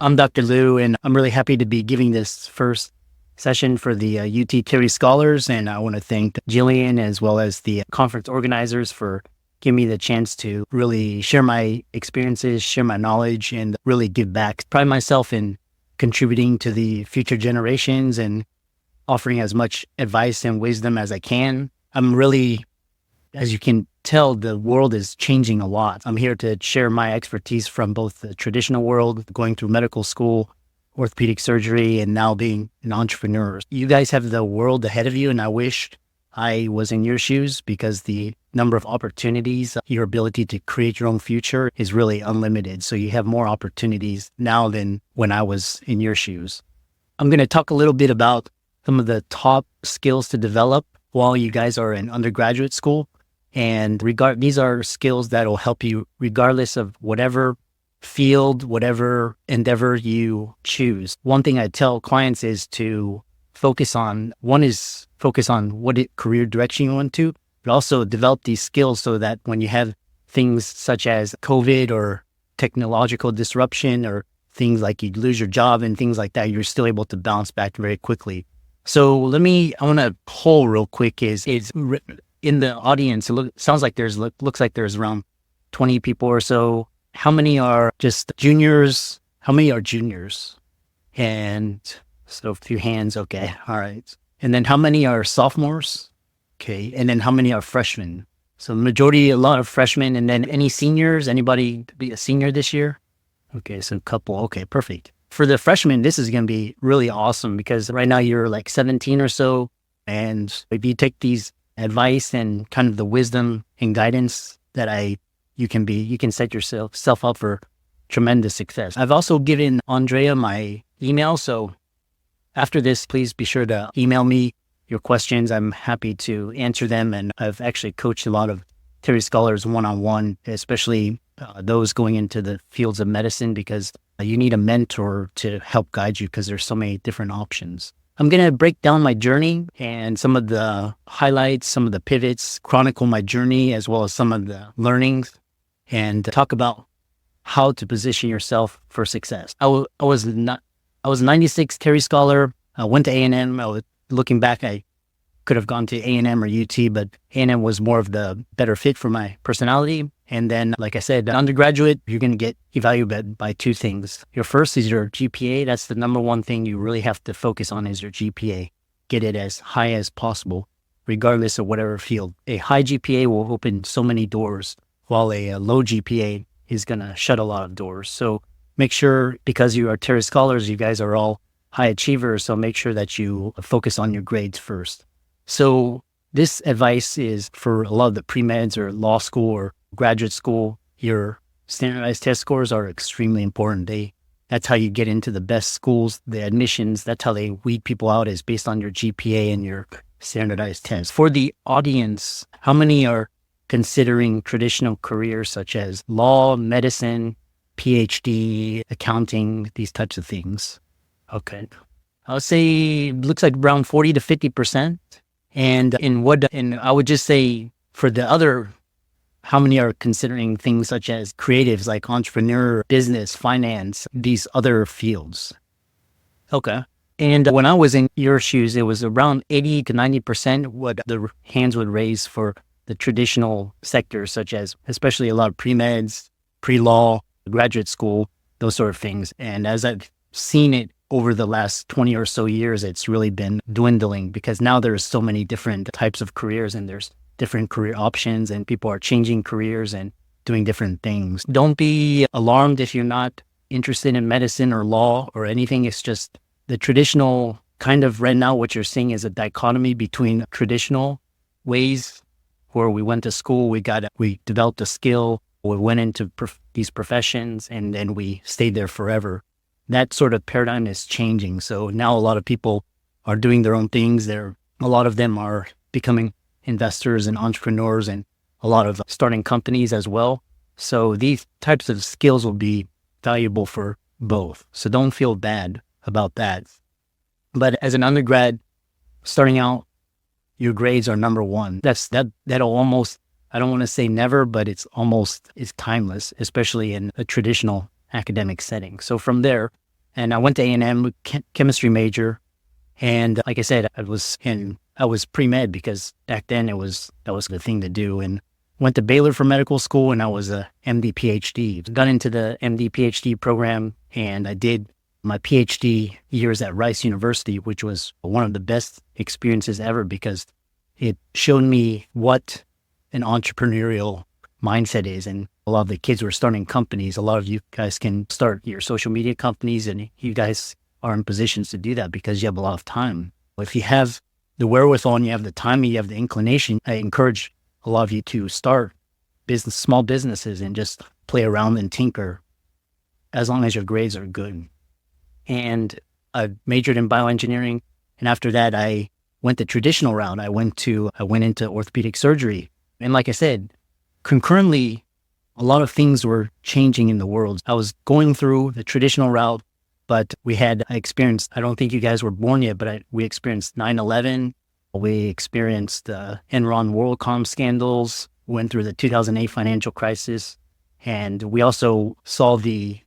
I'm Dr. Liu, and I'm really happy to be giving this first session for the UT Terry Scholars. And I want to thank Jillian as well as the conference organizers for giving me the chance to really share my experiences, share my knowledge, and really give back. Pride myself in contributing to the future generations and offering as much advice and wisdom as I can. I'm really, as you can tell, the world is changing a lot. I'm here to share my expertise from both the traditional world, going through medical school, orthopedic surgery, and now being an entrepreneur. You guys have the world ahead of you, and I wish I was in your shoes because the number of opportunities, your ability to create your own future is really unlimited. So you have more opportunities now than when I was in your shoes. I'm going to talk a little bit about some of the top skills to develop while you guys are in undergraduate school. And these are skills that will help you regardless of whatever field, whatever endeavor you choose. One thing I tell clients is to focus on what career direction you want to, but also develop these skills so that when you have things such as COVID or technological disruption or things like you lose your job and things like that, you're still able to bounce back very quickly. So I want to poll real quick is in the audience, looks like there's around 20 people or so. How many are just juniors? How many are juniors? And so a few hands. Okay. All right. And then how many are sophomores? Okay. And then how many are freshmen? So the majority, a lot of freshmen. And then any seniors? Anybody to be a senior this year? Okay. So a couple. Okay. Perfect. For the freshmen, this is going to be really awesome because right now you're like 17 or so. And if you take these advice and kind of the wisdom and guidance that you can set yourself up for tremendous success. I've also given Andrea my email. So after this, please be sure to email me your questions. I'm happy to answer them. And I've actually coached a lot of Terry Scholars one-on-one, especially those going into the fields of medicine, because you need a mentor to help guide you because there's so many different options. I'm going to break down my journey and some of the highlights, some of the pivots, chronicle my journey, as well as some of the learnings, and talk about how to position yourself for success. I was 96 Terry Scholar. I went to A&M. Looking back, I could have gone to A&M or UT, but A&M was more of the better fit for my personality. And then, like I said, undergraduate, you're going to get evaluated by two things. Your first is your GPA. That's the number one thing you really have to focus on is your GPA. Get it as high as possible, regardless of whatever field. A high GPA will open so many doors, while a low GPA is going to shut a lot of doors. So make sure, because you are Terry Scholars, you guys are all high achievers. So make sure that you focus on your grades first. So this advice is for a lot of the pre-meds or law school or graduate school. Your standardized test scores are extremely important. That's how you get into the best schools, the admissions. That's how they weed people out, is based on your GPA and your standardized tests. For the audience, how many are considering traditional careers such as law, medicine, PhD, accounting, these types of things? Okay. I'll say looks like around 40 to 50%. And I would just say for the other, how many are considering things such as creatives like entrepreneur, business, finance, these other fields? Okay. And when I was in your shoes, it was around 80 to 90% what the hands would raise for the traditional sectors, such as especially a lot of pre-meds, pre-law, graduate school, those sort of things. And as I've seen it over the last 20 or so years, it's really been dwindling because now there's so many different types of careers and there's different career options and people are changing careers and doing different things. Don't be alarmed if you're not interested in medicine or law or anything. It's just the traditional kind of right now what you're seeing is a dichotomy between traditional ways where we went to school, we developed a skill, we went into these professions and then we stayed there forever. That sort of paradigm is changing. So now a lot of people are doing their own things. A lot of them are becoming investors and entrepreneurs and a lot of starting companies as well. So these types of skills will be valuable for both. So don't feel bad about that. But as an undergrad, starting out, your grades are number one. That'll almost, I don't want to say never, but it's timeless, especially in a traditional academic setting. So from there, And I went to A&M, chemistry major. And like I said, I was pre-med because back then that was the thing to do. And went to Baylor for medical school, and I was a MD PhD. Got into the MD PhD program, and I did my PhD years at Rice University, which was one of the best experiences ever because it showed me what an entrepreneurial mindset is. And a lot of the kids were starting companies. A lot of you guys can start your social media companies, and you guys are in positions to do that because you have a lot of time. If you have the wherewithal and you have the time and you have the inclination, I encourage a lot of you to start small businesses and just play around and tinker as long as your grades are good. And I majored in bioengineering. And after that, I went the traditional route. I went into orthopedic surgery. And like I said, concurrently, a lot of things were changing in the world. I was going through the traditional route, but I experienced, I don't think you guys were born yet, but we experienced 9/11. We experienced the Enron WorldCom scandals, went through the 2008 financial crisis, and we also saw the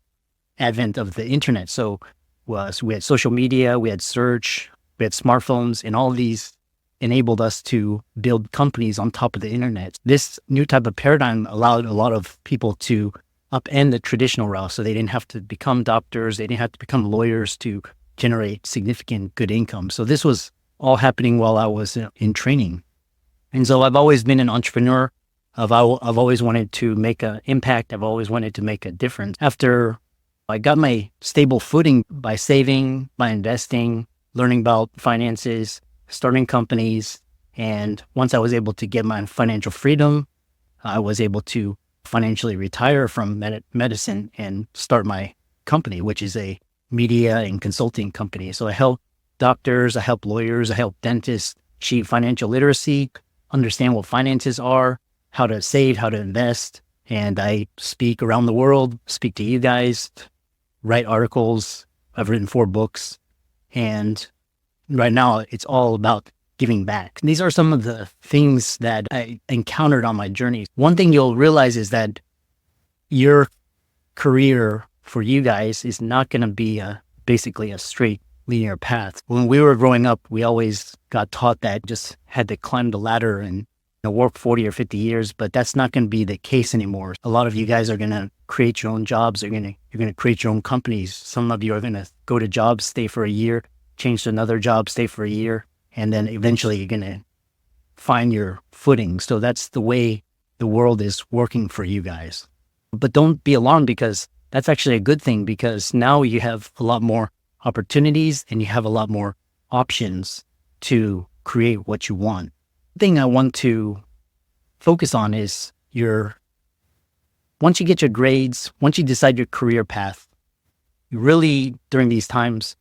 advent of the internet. So we had social media, we had search, we had smartphones, and all these enabled us to build companies on top of the internet. This new type of paradigm allowed a lot of people to upend the traditional route. So they didn't have to become doctors, they didn't have to become lawyers to generate significant good income. So this was all happening while I was in training. And so I've always been an entrepreneur. I've always wanted to make an impact. I've always wanted to make a difference. After I got my stable footing by saving, by investing, learning about finances, starting companies. And once I was able to get my financial freedom, I was able to financially retire from medicine and start my company, which is a media and consulting company. So I help doctors, I help lawyers, I help dentists achieve financial literacy, understand what finances are, how to save, how to invest. And I speak around the world, speak to you guys, write articles. I've written 4 books. And right now it's all about giving back. These are some of the things that I encountered on my journey. One thing you'll realize is that your career for you guys is not going to be basically a straight linear path. When we were growing up, we always got taught that just had to climb the ladder and work 40 or 50 years, but that's not going to be the case anymore. A lot of you guys are going to create your own jobs. You're going to create your own companies. Some of you are going to go to jobs, stay for a year, change to another job, stay for a year, and then eventually you're going to find your footing. So that's the way the world is working for you guys. But don't be alarmed, because that's actually a good thing, because now you have a lot more opportunities and you have a lot more options to create what you want. The thing I want to focus on is once you get your grades, once you decide your career path, you really, during these times,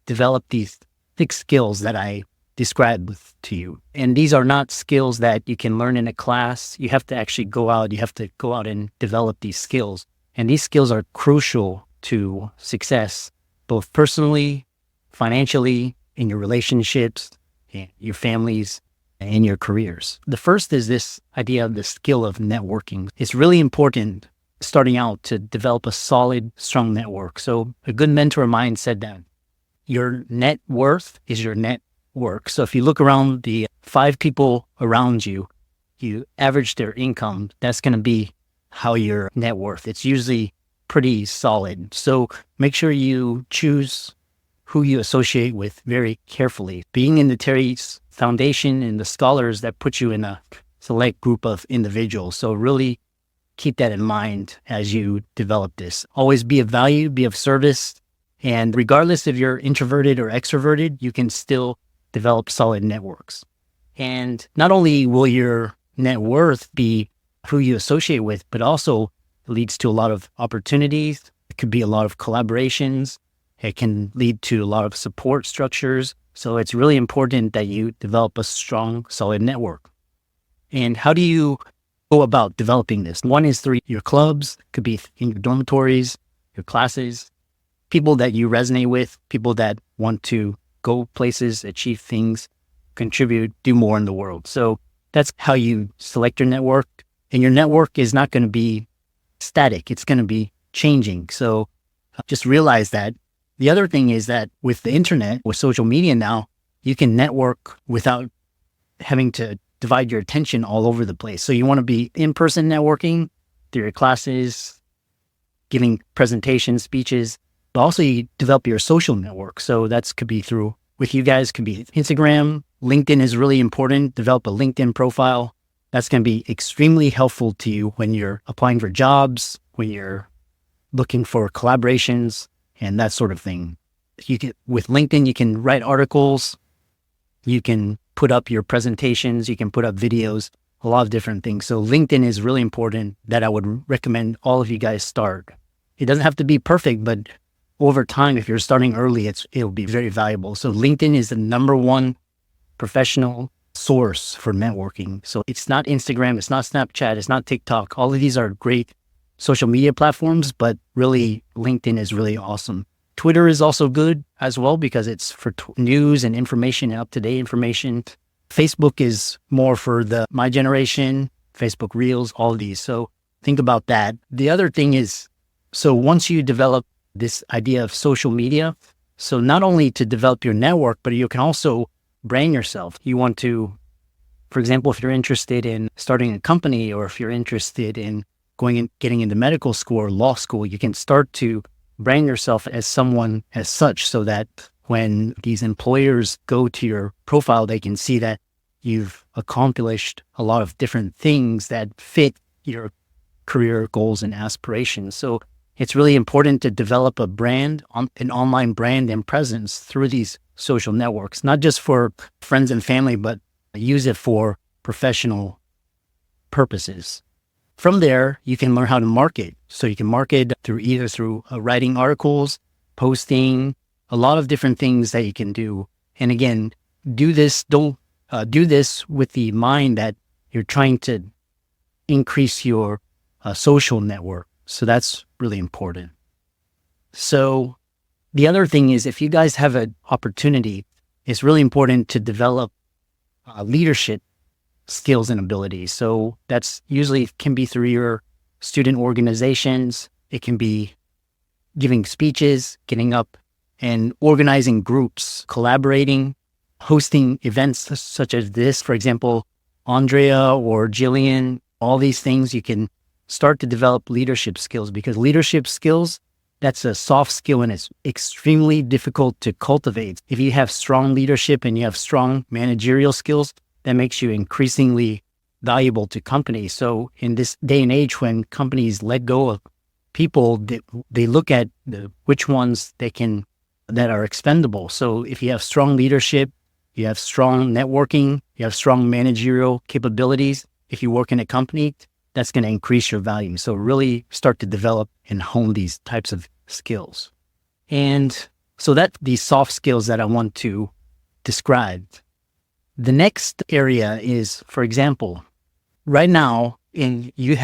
develop these 6 skills that I described to you. And these are not skills that you can learn in a class. You have to actually go out. You have to go out and develop these skills. And these skills are crucial to success, both personally, financially, in your relationships, in your families, and your careers. The first is this idea of the skill of networking. It's really important starting out to develop a solid, strong network. So a good mentor of mine said that your net worth is your net work. So if you look around the 5 people around you, you average their income, that's going to be how your net worth. It's usually pretty solid. So make sure you choose who you associate with very carefully. Being in the Terry's Foundation and the scholars, that put you in a select group of individuals. So really keep that in mind as you develop this. Always be of value, be of service. And regardless if you're introverted or extroverted, you can still develop solid networks. And not only will your net worth be who you associate with, but also leads to a lot of opportunities. It could be a lot of collaborations. It can lead to a lot of support structures. So it's really important that you develop a strong, solid network. And how do you go about developing this? One is through your clubs, could be in your dormitories, your classes, people that you resonate with, people that want to go places, achieve things, contribute, do more in the world. So that's how you select your network. And your network is not going to be static. It's going to be changing. So just realize that The other thing is that with the internet, with social media now, you can network without having to divide your attention all over the place. So you want to be in-person networking through your classes, giving presentations, speeches, but also you develop your social network. So that's could be through, with you guys, could be Instagram. LinkedIn is really important. Develop a LinkedIn profile. That's going to be extremely helpful to you when you're applying for jobs, when you're looking for collaborations and that sort of thing. With LinkedIn, you can write articles, you can put up your presentations, you can put up videos, a lot of different things. So LinkedIn is really important that I would recommend all of you guys start. It doesn't have to be perfect, but over time, if you're starting early, it'll be very valuable. So LinkedIn is the number one professional source for networking. So it's not Instagram, it's not Snapchat, it's not TikTok. All of these are great social media platforms, but really LinkedIn is really awesome. Twitter is also good as well because it's for news and information and up-to-date information. Facebook is more for my generation, Facebook Reels, all of these. So think about that. The other thing is, so once you develop this idea of social media, so not only to develop your network, but you can also brand yourself. You want to, for example, if you're interested in starting a company or if you're interested in going and getting into medical school or law school, you can start to brand yourself as someone as such so that when these employers go to your profile, they can see that you've accomplished a lot of different things that fit your career goals and aspirations. So it's really important to develop a brand, an online brand and presence through these social networks, not just for friends and family, but use it for professional purposes. From there, you can learn how to market. So you can market through writing articles, posting, a lot of different things that you can do. And again, do this with the mind that you're trying to increase your social network. So that's really important. So the other thing is, if you guys have an opportunity, it's really important to develop leadership skills and abilities. So that's usually can be through your student organizations. It can be giving speeches, getting up and organizing groups, collaborating, hosting events such as this. For example, Andrea or Jillian, all these things, you can start to develop leadership skills, because leadership skills, that's a soft skill and it's extremely difficult to cultivate. If you have strong leadership and you have strong managerial skills, that makes you increasingly valuable to companies. So in this day and age when companies let go of people, they look at which ones that are expendable. So if you have strong leadership, you have strong networking, you have strong managerial capabilities, if you work in a company, that's going to increase your value. So really start to develop and hone these types of skills. And so that's these soft skills that I want to describe. The next area is, for example, right now, you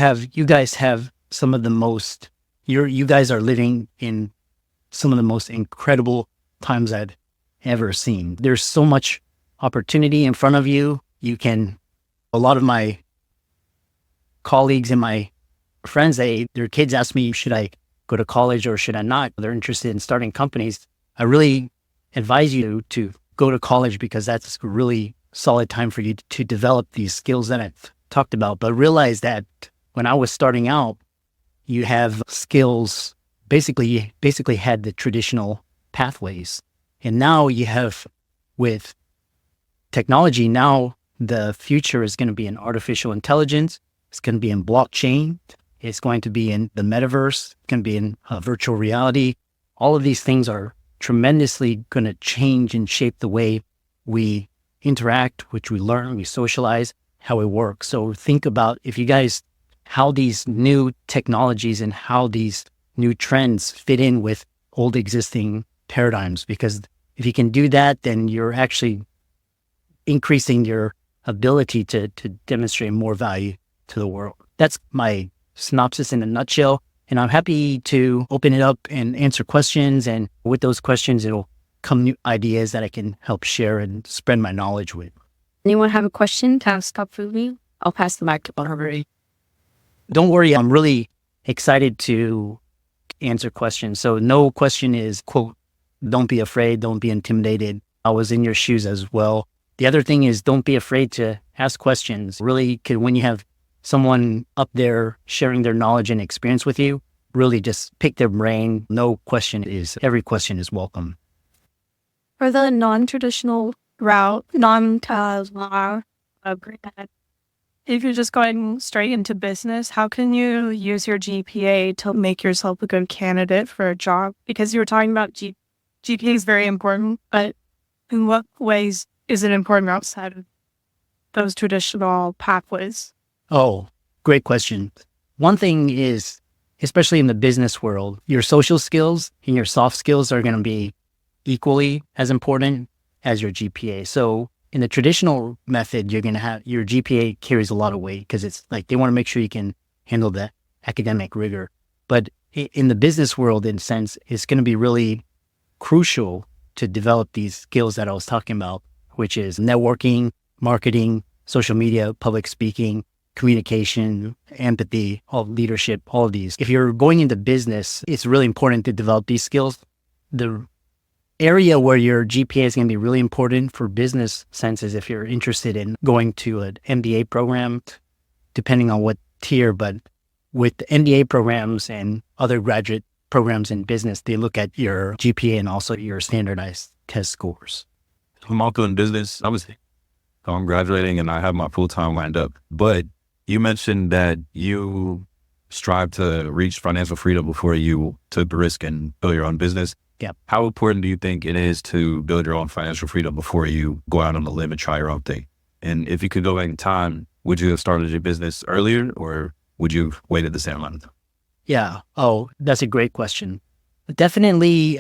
guys have some of the most, you guys are living in some of the most incredible times I'd ever seen. There's so much opportunity in front of you. A lot of my colleagues and my friends, their kids ask me, should I go to college or should I not? They're interested in starting companies. I really advise you to go to college because that's a really solid time for you to develop these skills that I've talked about. But realize that when I was starting out, you have skills, basically had the traditional pathways. And now you have, with technology, now the future is going to be in artificial intelligence. It's going to be in blockchain. It's going to be in the metaverse. It's going to be in virtual reality. All of these things are tremendously going to change and shape the way we interact, which we learn, we socialize, how we work. So think about, how these new technologies and how these new trends fit in with old existing paradigms. Because if you can do that, then you're actually increasing your ability to demonstrate more value to the world. That's my synopsis in a nutshell. And I'm happy to open it up and answer questions. And with those questions, it'll come new ideas that I can help share and spread my knowledge with. Anyone have a question to ask up for me? I'll pass the mic to Barbara. Don't worry, I'm really excited to answer questions. So no question is, quote, Don't be afraid. Don't be intimidated. I was in your shoes as well. The other thing is don't be afraid to ask questions. Really, when you have someone up there sharing their knowledge and experience with you, really just pick their brain. Every question is welcome. For the non-traditional route, if you're just going straight into business, how can you use your GPA to make yourself a good candidate for a job? Because you were talking about GPA is very important, but in what ways is it important outside of those traditional pathways? Oh, great question. One thing is, especially in the business world, your social skills and your soft skills are going to be equally as important as your GPA. So in the traditional method, you're going to have your GPA carries a lot of weight because it's like they want to make sure you can handle the academic rigor. But in the business world, in a sense, it's going to be really crucial to develop these skills that I was talking about, which is networking, marketing, social media, public speaking, communication, empathy, leadership, all of these. If you're going into business, it's really important to develop these skills. The area where your GPA is going to be really important for business sense is if you're interested in going to an MBA program, depending on what tier, but with MBA programs and other graduate programs in business, they look at your GPA and also your standardized test scores. I'm also in business. I'm graduating and I have my full-time lined up. But you mentioned that you strive to reach financial freedom before you took the risk and build your own business. Yeah. How important do you think it is to build your own financial freedom before you go out on the limb and try your own thing? And if you could go back in time, would you have started your business earlier or would you have waited the same amount? Yeah. Oh, that's a great question. Definitely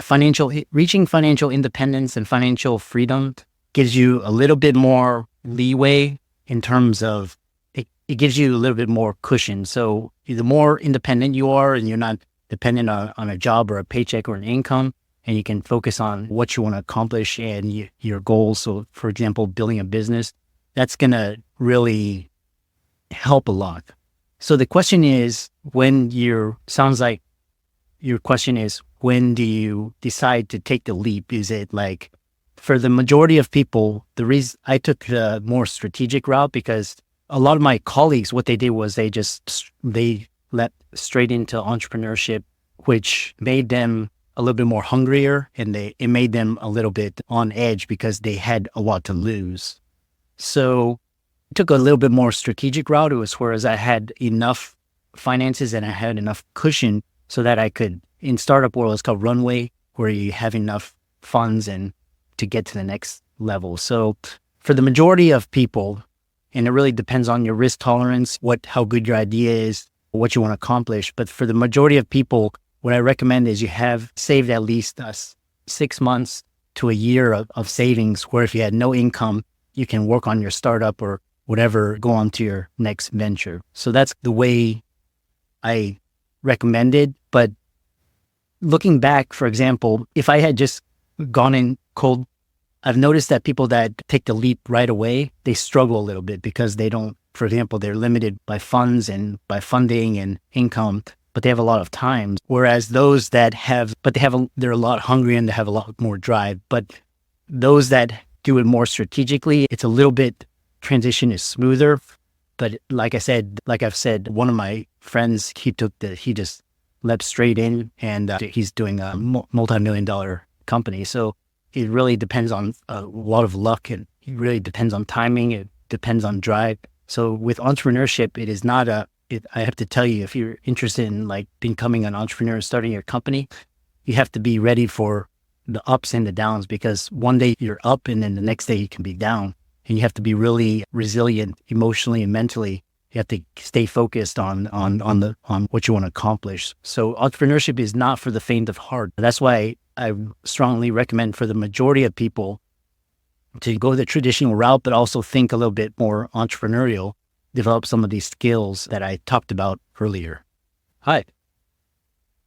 reaching financial independence and financial freedom gives you a little bit more leeway in terms of it gives you a little bit more cushion. So the more independent you are and you're not dependent on a job or a paycheck or an income, and you can focus on what you want to accomplish and your goals. So for example, building a business, that's going to really help a lot. So the question is, sounds like your question is, when do you decide to take the leap? Is it like, for the majority of people, the reason I took the more strategic route, because a lot of my colleagues, what they did was they leapt straight into entrepreneurship, which made them a little bit more hungrier, and it made them a little bit on edge because they had a lot to lose. So I took a little bit more strategic route. It was whereas I had enough finances and I had enough cushion so that I could, in startup world, it's called runway, where you have enough funds and to get to the next level. So for the majority of people, and it really depends on your risk tolerance, how good your idea is, what you want to accomplish. But for the majority of people, what I recommend is you have saved at least 6 months to a year of savings, where if you had no income, you can work on your startup or whatever, go on to your next venture. So that's the way I recommend it. But looking back, for example, if I had just gone in cold, I've noticed that people that take the leap right away, they struggle a little bit because they don't, for example, they're limited by funds and by funding and income, but they have a lot of time. Whereas those that they're a lot hungry and they have a lot more drive. But those that do it more strategically, it's a little bit, transition is smoother. But like I've said, one of my friends, he just leapt straight in, and he's doing a multi-million-dollar company. So it really depends on a lot of luck, and it really depends on timing. It depends on drive. So with entrepreneurship, it is not I have to tell you, if you're interested in like becoming an entrepreneur, starting your company, you have to be ready for the ups and the downs, because one day you're up and then the next day you can be down, and you have to be really resilient emotionally and mentally. You have to stay focused on what you want to accomplish. So entrepreneurship is not for the faint of heart. That's why I strongly recommend for the majority of people to go the traditional route, but also think a little bit more entrepreneurial, develop some of these skills that I talked about earlier. Hi.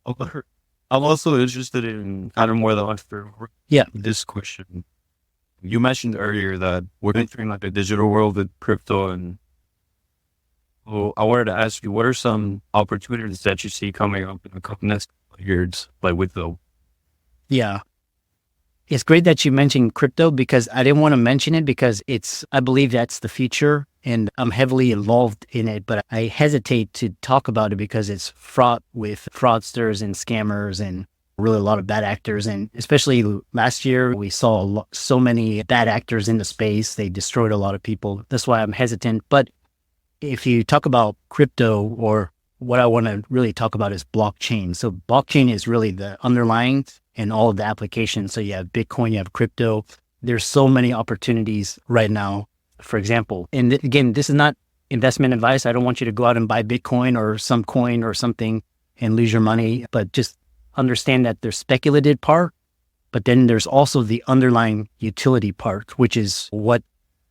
I'm also interested in kind of more the entrepreneur. Yeah. This question. You mentioned earlier that we're entering like a digital world with crypto, and I wanted to ask you, what are some opportunities that you see coming up in the next years, like with the... Yeah. It's great that you mentioned crypto because I didn't want to mention it because I believe that's the future and I'm heavily involved in it, but I hesitate to talk about it because it's fraught with fraudsters and scammers and really a lot of bad actors. And especially last year, we saw so many bad actors in the space. They destroyed a lot of people. That's why I'm hesitant. But if you talk about crypto, or what I want to really talk about is blockchain. So blockchain is really the underlying and all of the applications. So you have Bitcoin, you have crypto. There's so many opportunities right now, for example. And again, this is not investment advice. I don't want you to go out and buy Bitcoin or some coin or something and lose your money, but just understand that there's speculative part, but then there's also the underlying utility part, which is what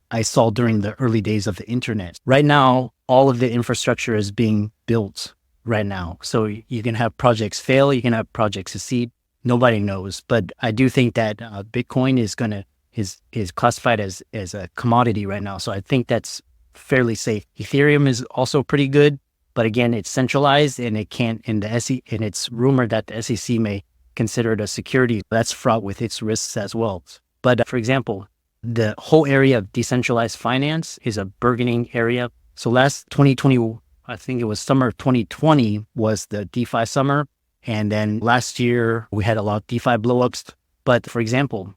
I saw during the early days of the internet. Right now, all of the infrastructure is being built right now. So you can have projects fail, you can have projects succeed. Nobody knows. But I do think that Bitcoin is classified as a commodity right now. So I think that's fairly safe. Ethereum is also pretty good, but again, it's centralized and it can't, and it's rumored that the SEC may consider it a security. That's fraught with its risks as well. But for example, the whole area of decentralized finance is a burgeoning area. So last 2020, I think it was summer of 2020 was the DeFi summer. And then last year we had a lot of DeFi blowups. But for example,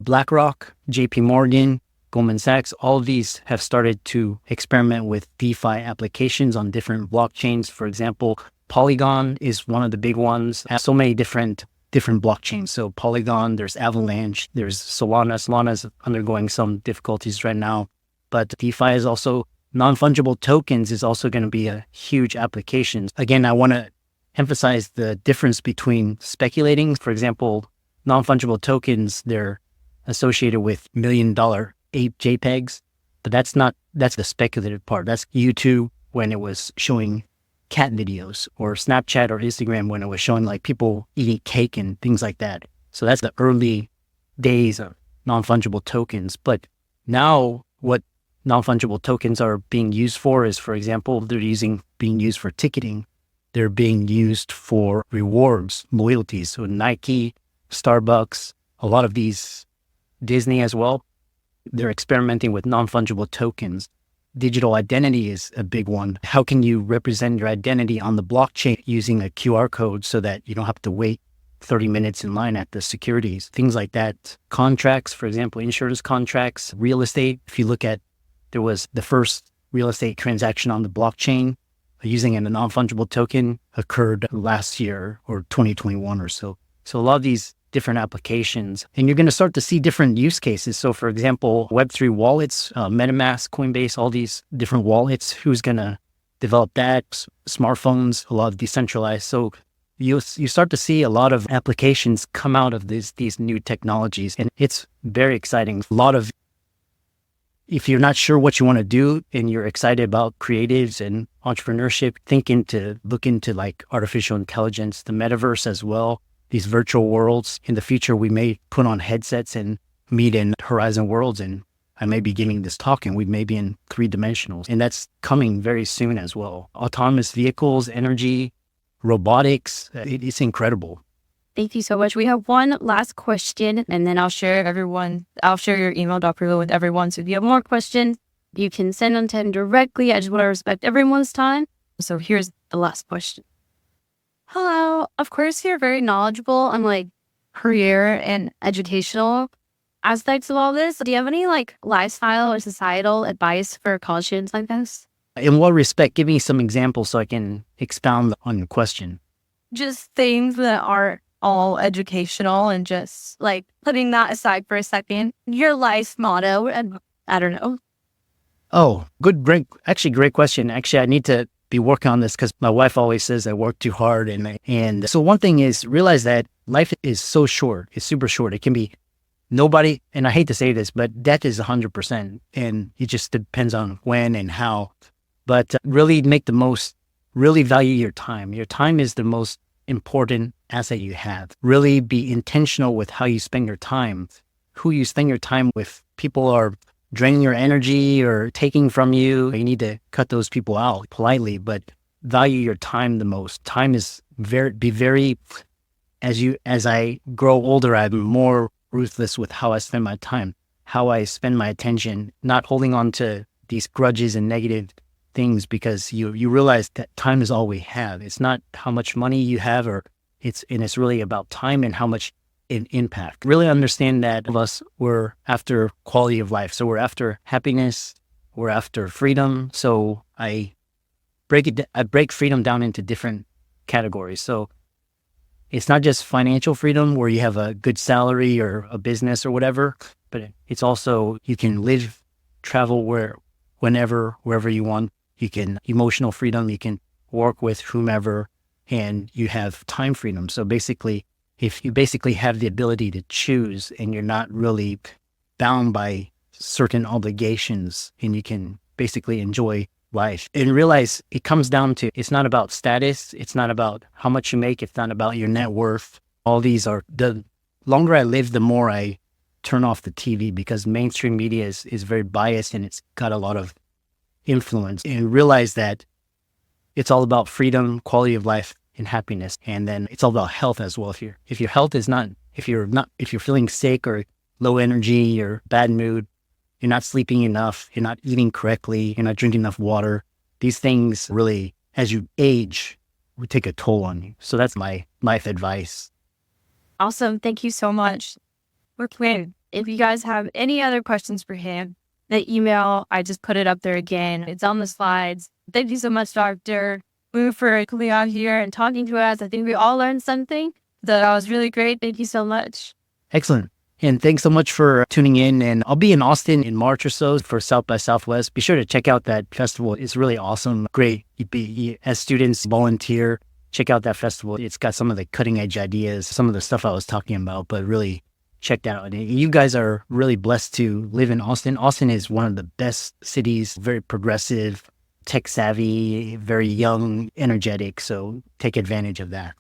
BlackRock, JP Morgan, Goldman Sachs, all of these have started to experiment with DeFi applications on different blockchains. For example, Polygon is one of the big ones. Has so many different blockchains. So Polygon, there's Avalanche, there's Solana. Solana's undergoing some difficulties right now. But DeFi is also non-fungible tokens is also going to be a huge application. Again, I want to emphasize the difference between speculating. For example, non-fungible tokens, they're associated with $1 million ape JPEGs, but that's the speculative part. That's YouTube when it was showing cat videos, or Snapchat or Instagram when it was showing like people eating cake and things like that. So that's the early days of non-fungible tokens. But now what non-fungible tokens are being used for is, for example, being used for ticketing. They're being used for rewards, loyalties. So Nike, Starbucks, a lot of these, Disney as well, they're experimenting with non-fungible tokens. Digital identity is a big one. How can you represent your identity on the blockchain using a QR code so that you don't have to wait 30 minutes in line at the securities, things like that. Contracts, for example, insurance contracts, real estate. If you look at, there was the first real estate transaction on the blockchain using a non-fungible token occurred last year or 2021 or so. So a lot of these different applications, and you're going to start to see different use cases. So for example, Web3 wallets, MetaMask, Coinbase, all these different wallets, who's going to develop that? Smartphones, a lot of decentralized. So you start to see a lot of applications come out of these new technologies, and it's very exciting. A lot of, if you're not sure what you want to do and you're excited about creatives and entrepreneurship, look into like artificial intelligence, the metaverse as well, these virtual worlds. In the future, we may put on headsets and meet in Horizon Worlds, and I may be giving this talk and we may be in 3-dimensionals, and that's coming very soon as well. Autonomous vehicles, energy, robotics, it's incredible. Thank you so much. We have one last question, and then I'll share your email, Dr. Liu, with everyone. So if you have more questions, you can send them to him directly. I just want to respect everyone's time. So here's the last question. Hello. Of course, you're very knowledgeable on like career and educational aspects of all this. Do you have any like lifestyle or societal advice for college students like this? In what respect? Give me some examples so I can expound on your question. Just things that are all educational, and just like putting that aside for a second, your life motto, and I don't know. Oh, great question. Actually, I need to be working on this because my wife always says I work too hard. And so one thing is realize that life is so short. It's super short. It can be nobody, and I hate to say this, but death is 100%. And it just depends on when and how. But really make the most, really value your time. Your time is the most important asset you have. Really be intentional with how you spend your time, who you spend your time with. People are draining your energy or taking from you. You need to cut those people out politely, but value your time the most. Time is as I grow older, I'm more ruthless with how I spend my time, how I spend my attention, not holding on to these grudges and negative things, because you realize that time is all we have. It's not how much money you have, it's really about time and how much it impact. Really understand that of us, we're after quality of life. So we're after happiness, we're after freedom. So I break freedom down into different categories. So it's not just financial freedom where you have a good salary or a business or whatever, but it's also you can live, travel wherever you want. You can emotional freedom, you can work with whomever, and you have time freedom. So basically, if you basically have the ability to choose and you're not really bound by certain obligations, and you can basically enjoy life and realize it comes down to, it's not about status. It's not about how much you make. It's not about your net worth. All these are, the longer I live, the more I turn off the TV, because mainstream media is very biased and it's got a lot of influence, and realize that it's all about freedom, quality of life, and happiness. And then it's all about health as well. If your health is not, if you're feeling sick or low energy or bad mood, you're not sleeping enough, you're not eating correctly, you're not drinking enough water, these things really, as you age, will take a toll on you. So that's my life advice. Awesome. Thank you so much. We're clear. If you guys have any other questions for him, the email, I just put it up there again. It's on the slides. Thank you so much, Doctor Wu, for coming out here and talking to us. I think we all learned something. That was really great. Thank you so much. Excellent. And thanks so much for tuning in. And I'll be in Austin in March or so for South by Southwest. Be sure to check out that festival. It's really awesome. Great. As students volunteer, check out that festival. It's got some of the cutting edge ideas, some of the stuff I was talking about, but really check that out. You guys are really blessed to live in Austin. Austin is one of the best cities, very progressive, tech savvy, very young, energetic. So take advantage of that.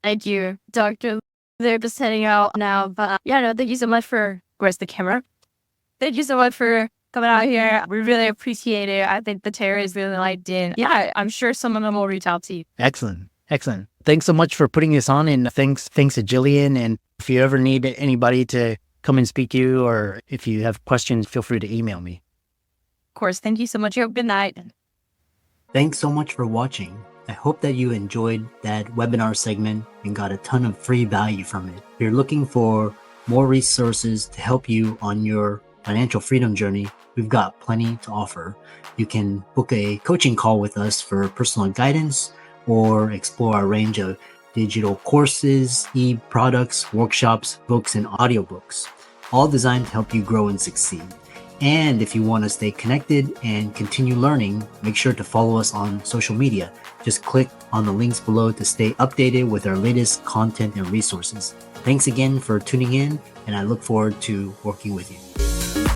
Thank you, Dr. They're just heading out now, but thank you so much for, where's the camera? Thank you so much for coming out here. We really appreciate it. I think the terrorists really liked it. Yeah, I'm sure some of them will reach out to you. Excellent. Thanks so much for putting this on, and thanks to Jillian. And if you ever need anybody to come and speak to you, or if you have questions, feel free to email me. Of course. Thank you so much. You have a good night. Thanks so much for watching. I hope that you enjoyed that webinar segment and got a ton of free value from it. If you're looking for more resources to help you on your financial freedom journey, we've got plenty to offer. You can book a coaching call with us for personal guidance, or explore our range of digital courses, e-products, workshops, books, and audiobooks, all designed to help you grow and succeed. And if you want to stay connected and continue learning, make sure to follow us on social media. Just click on the links below to stay updated with our latest content and resources. Thanks again for tuning in, and I look forward to working with you.